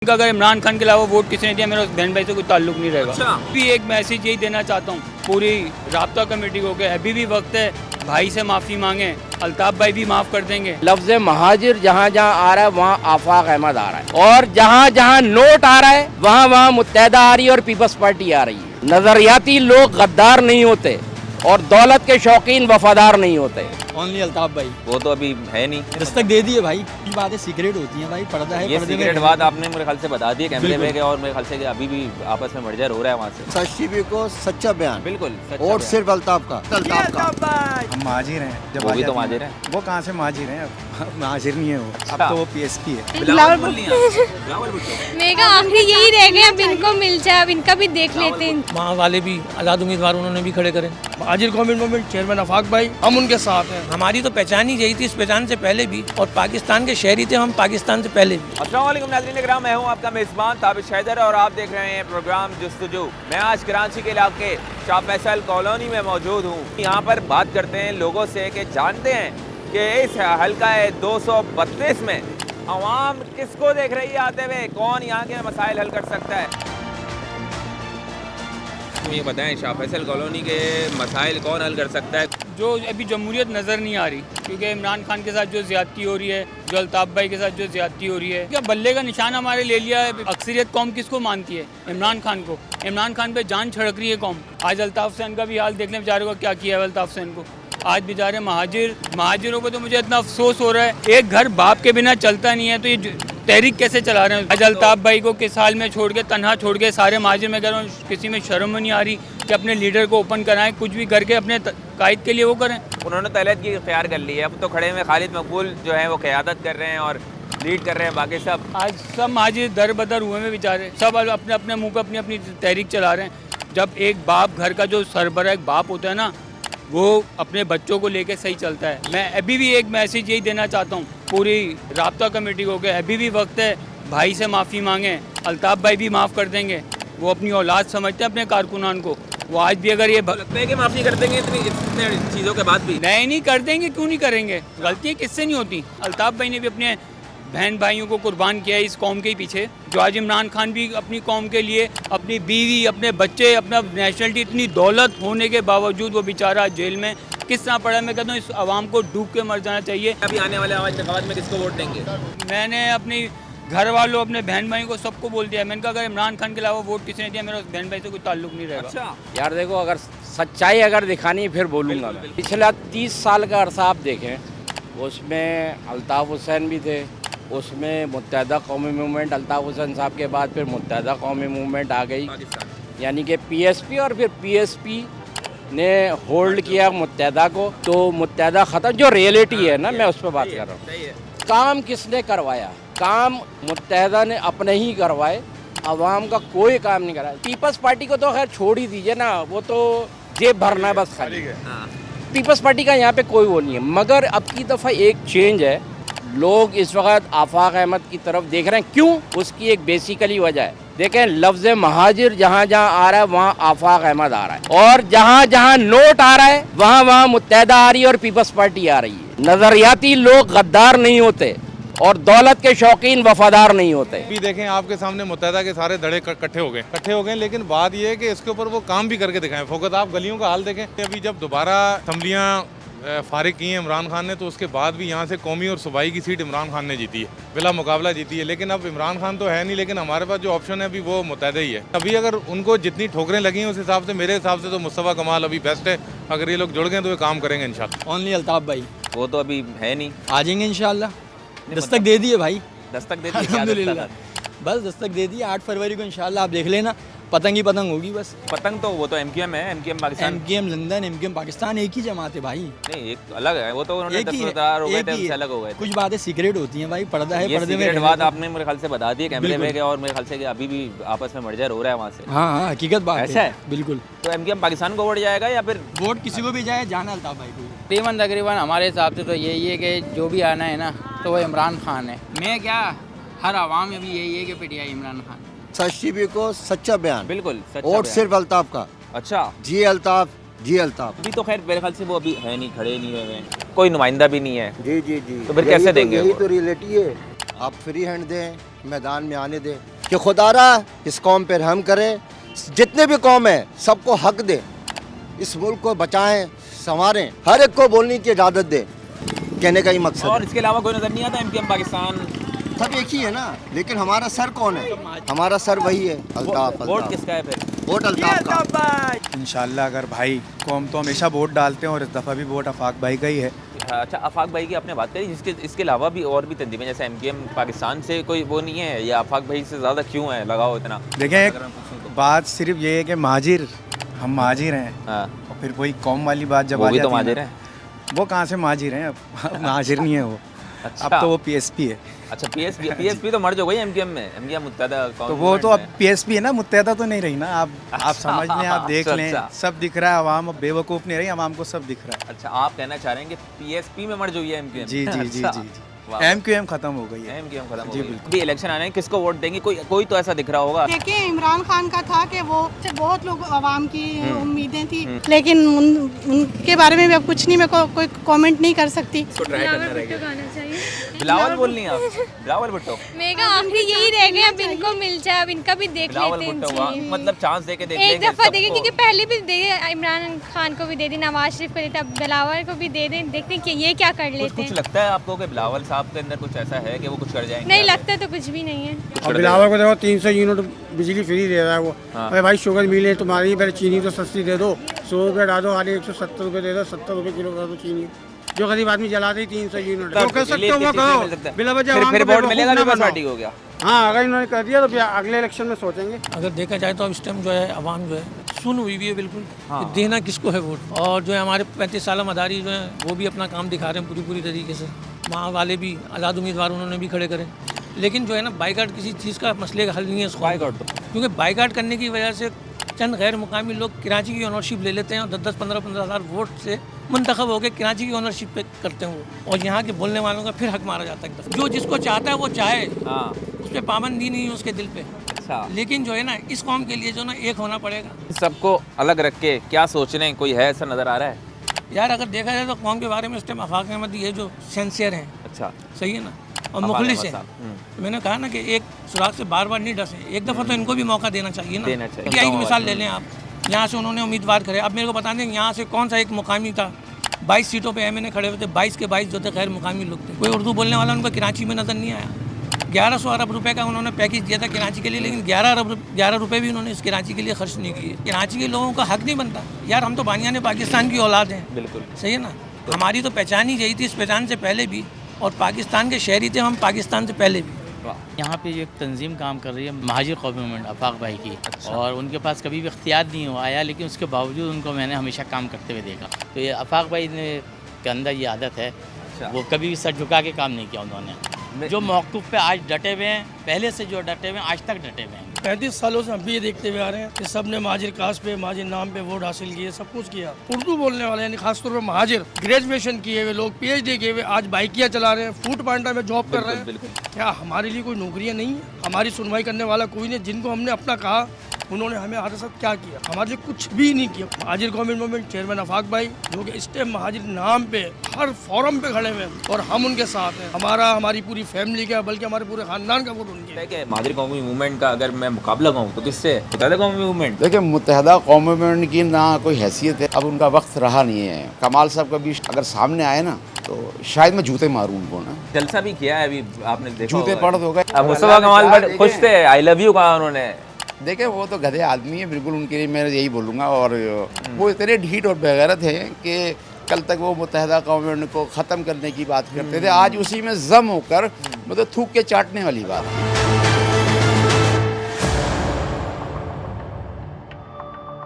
अगर इमरान खान के अलावा वोट किसी ने दिया मेरा उस बहन भाई से कोई ताल्लुक नहीं रहेगा। अच्छा। भी एक मैसेज यही देना चाहता हूँ पूरी राब्ता कमेटी को कि अभी भी वक्त है, भाई से माफ़ी मांगे, अल्ताफ भाई भी माफ़ कर देंगे। लफ्ज़ महाजिर जहाँ जहाँ आ रहा है वहाँ आफाक अहमद आ रहा है, और जहाँ जहाँ नोट आ रहा है वहाँ वहाँ मुत्तहदा आ रही है और पीपल्स पार्टी आ रही है। नजरियाती लोग गद्दार नहीं होते और दौलत के शौकीन वफादार नहीं होते। ओनली अल्ताफ भाई वो तो अभी है नहीं। दस्तक दे दिए भाई। ये बातें सीक्रेट होती हैं भाई, पर्दा है। ये पर्दे में सीक्रेट रहना। बात आपने मेरे ख्याल से बता दी कैमरे में के, और मेरे ख्याल से कि अभी भी आपस में मर्जर हो रहा है वहाँ से। सच को सच्चा बयान, बिल्कुल सच्चा और बयान। सिर्फ अल्ताफ का। हम महाजिर हैं। जब वो आ भी तो जाती हैं। महाजिर हैं। वो कहाँ से महाजिर हैं? अब महाजिर नहीं है वो, अब तो वो पीएसपी है। बिलावल बोल लिया। बिलावल भुट्टो। मैं कहा आखिरी यही रह गए, अब इनको मिल जाए, अब इनका भी देख लेते हैं। वहाँ वाले भी आज़ाद उम्मीदवार उन्होंने भी खड़े करे। हाजिर गवर्नमेंट मूवमेंट चेयरमैन अफाक भाई, हम उनके साथ हैं। हमारी तो पहचान ही यही थी, इस पहचान से पहले भी, और पाकिस्तान के शहरी थे हम पाकिस्तान से पहले भी। अस्सलाम वालेकुम नाज़रीन इकराम, मैं हूं आपका मेज़बान ताबिश हैदर और आप देख रहे हैं प्रोग्राम जुस्तजू। मैं आज कराची के इलाके शाह फैसल कॉलोनी में मौजूद हूं। यहाँ पर बात करते हैं लोगों से कि जानते हैं कि इस हल्का 232 में अवाम किसको देख रही है आते हुए, कौन यहाँ के मसाइल हल कर सकता है। तो ये बताएं शाह फैसल कॉलोनी के मसाइल कौन हल कर सकता है। जो अभी जमहूरियत नज़र नहीं आ रही, क्योंकि इमरान खान के साथ जो ज़्यादती हो रही है, जो अल्ताफ भाई के साथ जो ज़्यादती हो रही है, क्या बल्ले का निशान हमारे ले लिया है। अक्सरियत कौम किसको मानती है? इमरान खान को। इमरान खान पे जान छिड़क रही है कौम। आज अल्ताफ हुसैन का भी हाल देख लें, बेचारे को क्या किया है अल्ताफ हुसैन को। आज बेचारे महाजिरों पे तो मुझे इतना अफसोस हो रहा है। एक घर बाप के बिना चलता नहीं है, तो ये तहरीक कैसे चला रहे हैं? आज अल्ताफ भाई को किस हाल में छोड़ के, तन्हा छोड़ के सारे महाजिर में कह रहा हूँ, किसी में शर्म नहीं आ रही कि अपने लीडर को ओपन कराएं, कुछ भी करके अपने कायद के लिए वो करें। उन्होंने तलत की इख्तियार कर ली है। अब तो खड़े में खालिद मकबूल जो है वो क़यादत कर रहे हैं और लीड कर रहे हैं, बाकी सब आज सब महाजिर दर बदर हुए में बेचारे, सब अपने अपने मुंह पे अपनी अपनी तहरीक चला रहे हैं। जब एक बाप, घर का जो सरबराह एक बाप होता है ना, वो अपने बच्चों को लेके सही चलता है। मैं अभी भी एक मैसेज यही देना चाहता हूँ पूरी राब्ता कमेटी को कि अभी भी वक्त है, भाई से माफ़ी मांगे, अल्ताफ भाई भी माफ़ कर देंगे। वो अपनी औलाद समझते हैं अपने कारकुनान को। वो आज भी अगर ये लगता है कि माफ़ी कर देंगे इतने चीज़ों के बाद भी। नहीं करेंगे, क्यों नहीं करेंगे? गलतियाँ किससे नहीं होती। अल्ताफ भाई ने भी अपने बहन भाइयों को कुर्बान किया है इस कौम के ही पीछे। जो आज इमरान खान भी अपनी कौम के लिए, अपनी बीवी, अपने बच्चे, अपना नेशनलिटी, इतनी दौलत होने के बावजूद वो बेचारा जेल में किस तरह पड़ा है। मैं कहता हूँ इस आवाम को डूब के मर जाना चाहिए। अभी आने वाले इंतखाबात में किसको वोट देंगे? मैंने अपनी घर वालों, अपने बहन भाइयों को सबको बोल दिया। मैंने कहा अगर इमरान खान के अलावा वोट किसी ने दिया मेरा उस बहन भाई से कोई ताल्लुक नहीं रहेगा। अच्छा। यार देखो, अगर सच्चाई अगर दिखानी है फिर बोलूँगा मैं। पिछला 30 साल का अरसा आप देखें, उसमें अल्ताफ हुसैन भी थे, उसमें मुत्तहदा कौमी मूवमेंट, अल्ताफ हुसैन साहब के बाद फिर मुत्तहदा कौमी मूवमेंट आ गई, यानी कि पीएसपी, और फिर पीएसपी ने होल्ड किया मुत्तहदा को। तो मुत्तहदा ख़त्म, जो रियलिटी है ना, मैं उस पर बात कर रहा हूँ। काम किसने करवाया? काम मुत्तहदा ने अपने ही करवाए, अवाम का कोई काम नहीं कराया। पीपल्स पार्टी को तो खैर छोड़ ही दीजिए ना, वो तो जेब भरना है बस खाली। पीपल्स पार्टी का यहाँ पे कोई वो नहीं है। मगर अब की दफ़ा एक चेंज है, लोग इस वक्त आफाक अहमद की तरफ देख रहे हैं। क्यों? उसकी एक बेसिकली वजह है। देखें, लफ्ज़ महाजिर जहाँ जहाँ आ रहा है वहाँ आफाक अहमद आ रहा है, और जहाँ जहाँ नोट आ रहा है वहाँ वहाँ मुत्तहदा आ रही है और पीपल्स पार्टी आ रही है। नजरियाती लोग गद्दार नहीं होते और दौलत के शौकीन वफादार नहीं होते। अभी देखें, आपके सामने मुत्तहदा के सारे धड़े इकट्ठे हो गए, लेकिन बात यह है कि इसके ऊपर वो काम भी करके दिखाएं। फोकस आप गलियों का हाल देखें। अभी जब दोबारा असम्बलियाँ फारिग की हैं इमरान खान ने, तो उसके बाद भी यहाँ से कौमी और सूबाई की सीट इमरान खान ने जीती है, बिला मुकाबला जीती है। लेकिन अब इमरान खान तो है नहीं, लेकिन हमारे पास जो ऑप्शन है अभी वो मुत्तहदा ही है। अभी अगर उनको जितनी ठोकरें लगी हैं उस हिसाब से, मेरे हिसाब से तो मुस्तफ़ा कमाल अभी बेस्ट है। अगर ये लोग जुड़ गए तो ये काम करेंगे इंशाल्लाह। ओनली अल्ताफ भाई वो तो अभी है नहीं। आ जाएंगे इंशाल्लाह। दस्तक दे दिए भाई। दस्तक दे दी। अल्हम्दुलिल्लाह, बस दस्तक दे दी। 8 फरवरी को इंशाल्लाह आप देख लेना, पतंग ही पतंग होगी बस। पतंग तो वो तो एमक्यूएम है, MQM Pakistan. MKM London, MKM Pakistan एक ही जमात है भाई। नहीं, एक अलग है वो तो। उन्होंने एक ही है, 10 हो गए एक थे, ही उनसे है। अलग हो गए थे। कुछ बातें सीक्रेट होती हैं भाई, पर्दा है, ये पर्दे में सीक्रेट रहना। बात आपने मेरे ख्याल से बता दी कैमरे में के, और मेरे ख्याल से कि अभी भी आपस में मर्जर हो रहा है वहाँ से। हाँ, हकीकत बात ऐसा है? बिल्कुल। तो एमक्यूएम पाकिस्तान को वोट जाएगा या फिर वोट किसी को भी जाए, जाना अल्ताफ भाई को। तकरीबन हमारे हिसाब से तो यही है कि जो भी आना है ना, तो वो इमरान खान है। मैं क्या, हर आवाम में भी यही है कि पीटीआई इमरान खान। सच को सच्चा बयान, बिल्कुल सच्चा और बयान। सिर्फ अल्ताफ का। अच्छा। जी अल्ताफ, जी अल्ताफ। अभी तो खैर मेरे ख्याल से वो अभी है नहीं, खड़े नहीं हुए हैं, कोई नुमाइंदा भी नहीं है। जी जी जी। तो फिर कैसे देंगे यही वो? तो रियलिटी है। आप फ्री हैंड दें, मैदान में आने दें कि खुदारा इस कौम पर रहम करे, जितने भी कौम है सबको हक दे, इस मुल्क को बचाएं, संवारें, हर एक को बोलने की इजाज़त दे, कहने का ही मकसद और है। इसके अलावा कोई नजर नहीं आता एमपीएम पाकिस्तान? सब एक ही है ना, लेकिन हमारा सर कौन है? हमारा सर वही है, अल्ताफ। वोट किसका है फिर? वोट अल्ताफ का। इंशाल्लाह अगर भाई को हम तो हमेशा वोट डालते हैं और इस दफ़ा भी वोट आफाक भाई का ही है। अच्छा, आफाक भाई की आपने बात करी, इसके अलावा भी और भी तंजीमें जैसे एमपीएम पाकिस्तान से कोई वो नहीं है, या आफाक भाई से ज़्यादा क्यों है लगाओ इतना? देखें, एक बात सिर्फ ये है कि महाजिर, हम महाजिर हैं। हाँ, और फिर वही कौम वाली बात जब वो आ भी तो जाती है महाजिर ना, है। वो कहाँ से महाजिर हैं? अब महाजिर नहीं है वो, अच्छा। अब तो वो पीएसपी है। अच्छा, पीएसपी तो मर्ज हो गई एमकेएम में, एमकेएम मुत्तहदा कौम तो वो तो अब मूवमेंट पीएसपी है ना, मुत्तहदा तो नहीं रही ना। आप समझ लें, आप देख अच्छा, लें, अच्छा। सब दिख रहा है। आवाम अब बेवकूफ़ नहीं रही, आवाम को सब दिख रहा है। अच्छा, आप कहना चाह रहे हैं कि पीएसपी में मर्ज हुई है एमकेएम? जी जी जी अच्छा, जी जी, वाह। एमक्यूएम खत्म हो गई है। एमकेएम खत्म हो जी, गई। बिल्कुल। अभी इलेक्शन आने हैं, किसको वोट देंगे? कोई तो ऐसा दिख रहा होगा। देखिए, इमरान खान का था कि वो बहुत लोग आवाम की उम्मीदें थी, लेकिन उनके बारे में भी अब कुछ नहीं, मैं कोई कमेंट नहीं कर सकती। इसको ट्राई करना रहेगा। गाना चाहिए बिलावल बोलनी है आप? बिलावल भुट्टो? मैं कहा आखिरी यही रह गए, अब इनको मिल जाए, अब इनका भी देख बिलावल लेते हैं भुट्टो हुआ, जी। मतलब चांस दे के देख एक लेंगे दफ़ा देखे, सबको। क्योंकि पहले भी दे, इमरान खान को भी दे दी, नवाज शरीफ को देते, अब बिलावल को भी दे दें, देखते हैं कि ये क्या कर लेते कुछ हैं। लगता है आपको कि बिलावल साहब के अंदर कुछ ऐसा है कि वो कुछ कर जाएंगे? नहीं लगता तो कुछ भी नहीं है। अब बिलावल को देखो 300 यूनिट बिजली फ्री दे रहा है वो। हाँ। अरे भाई शुगर मिले तुम्हारी, पहले चीनी तो सस्ती दे दो, 100 रुपये डालो, हाली 170 रुपये दे दो, 70 रुपये किलो कर दो चीनी। जो गरीब आदमी जलाते ही 300 यूनिट, जो कर सकते हो वो करो, बिला वजह फिर वोट मिलेगा पीपल्स पार्टी को क्या? हाँ, अगर इन्होंने कर दिया तो फिर अगले इलेक्शन में सोचेंगे। अगर देखा जाए तो अब इस टाइम जो है आवाम जो है सुन हुई भी है बिल्कुल, कि देना किसको है वोट। और जो है हमारे 35 साल मदारी जो है वो भी अपना काम दिखा रहे हैं पूरी तरीके से। वहाँ वाले भी आज़ाद उम्मीदवार उन्होंने भी खड़े करे, लेकिन जो है ना बाइकाट किसी चीज़ का मसले का हल नहीं है इसको। बाइकाट तो क्योंकि बाइकाट करने की वजह से चंद गैर मुकामी लोग कराची की ओनरशिप ले लेते हैं और 10-10, 15-15 हज़ार वोट से मुंतखब होकर कराची की ओनरशिप पे करते हैं वो, और यहाँ के बोलने वालों का फिर हक मारा जाता है। जो जिसको चाहता है वो चाहे, हाँ, उस पर पाबंदी नहीं है उसके दिल पे। अच्छा। लेकिन जो है ना इस कौम के लिए जो ना एक होना पड़ेगा। सबको अलग रख के क्या सोच रहे हैं? कोई है ऐसा नजर आ रहा है? यार अगर देखा जाए तो कौम के बारे में इस टाइम आफाक अहमद ये जो सेंसियर हैं, अच्छा, सही है ना, और आफाक मुखलिस अहमद है। साहब, तो मैंने कहा ना कि एक सुराग से बार बार नहीं डसे, एक दफ़ा तो इनको भी मौका देना चाहिए ना। देना चाहिए। क्या की मिसाल ले लें आप, यहाँ से उन्होंने उम्मीदवार करे, अब मेरे को बता दें यहाँ से कौन सा एक मुकामी था, 22 सीटों पे एमएनए खड़े हुए थे, 22 के 22 जो थे गैर मुकामी लोग थे। कोई उर्दू बोलने वाला उनको कराची में नज़र नहीं आया। 1100 अरब रुपए का उन्होंने पैकेज दिया था कराची के लिए, लेकिन 11 रुपए भी उन्होंने इस कराची के लिए खर्च नहीं किए। कराची के लोगों का हक नहीं बनता यार, हम तो बानियाने पाकिस्तान की औलाद हैं। बिल्कुल सही है ना, हमारी तो पहचान ही यही थी, इस पहचान से पहले भी, और पाकिस्तान के शहरी थे हम पाकिस्तान से पहले भी। यहाँ पे एक तंजीम काम कर रही है, महाजिर कौमी मूवमेंट आफाक भाई की। और उनके पास कभी भी इख्तियार नहीं हुआ आया, लेकिन उसके बावजूद उनको मैंने हमेशा काम करते हुए देखा। तो ये आफाक भाई के अंदर ये आदत है, वो कभी भी सर झुका के काम नहीं किया उन्होंने। जो मौक़िफ़ पे आज डटे हुए हैं, पहले से जो डटे हुए हैं आज तक डटे हुए हैं। 35 सालों से हम भी ये देखते हुए आ रहे हैं कि सब ने महाजिर कास्ट पे, महाजिर नाम पे वोट हासिल किए, सब कुछ किया। उर्दू बोलने वाले यानी खासतौर पे महाजिर, ग्रेजुएशन किए हुए लोग, PhD किए हुए, आज बाइकियाँ चला रहे हैं, फूड पांडा में जॉब कर रहे हैं। क्या हमारे लिए कोई नौकरियाँ नहीं है? हमारी सुनवाई करने वाला कोई नहीं? जिनको हमने अपना कहा उन्होंने हमें हमारे साथ क्या किया? हमारे लिए कुछ भी नहीं किया। महाजिर कौमी मूवमेंट चेयरमैन आफाक भाई, जो कि इस टाइम महाजिर नाम पे हर फोरम पे खड़े हुए हैं और हम उनके साथ हैं। हमारी पूरी फैमिली का, बल्कि हमारे पूरे खानदान का वोट उनके है। महाजिर कौमी मूवमेंट का अगर मैं मुकाबला कहूँ तो किससे? मुत्तहदा कौमी मूवमेंट। देखिए, मुत्तहदा कौमी मूवमेंट की ना कोई हैसियत है, अब उनका वक्त रहा नहीं है। कमाल साहब का भी अगर सामने आए ना तो शायद मैं जूते मारूं उनको ना। जलसा भी किया है अभी, आपने देखा जूते होगा। पड़ हो गए। अब मुस्तफा कमाल बड़े खुश थे, आई लव यू कहा उन्होंने। देखे, वो तो गधे आदमी है बिल्कुल, उनके लिए मैं यही बोलूँगा। और वो इतने ढीठ और बेगैरत हैं कि कल तक वो मुत्तहदा कौमी मूवमेंट को ख़त्म करने की बात करते थे, आज उसी में जम होकर मतलब थूक के चाटने वाली बात है।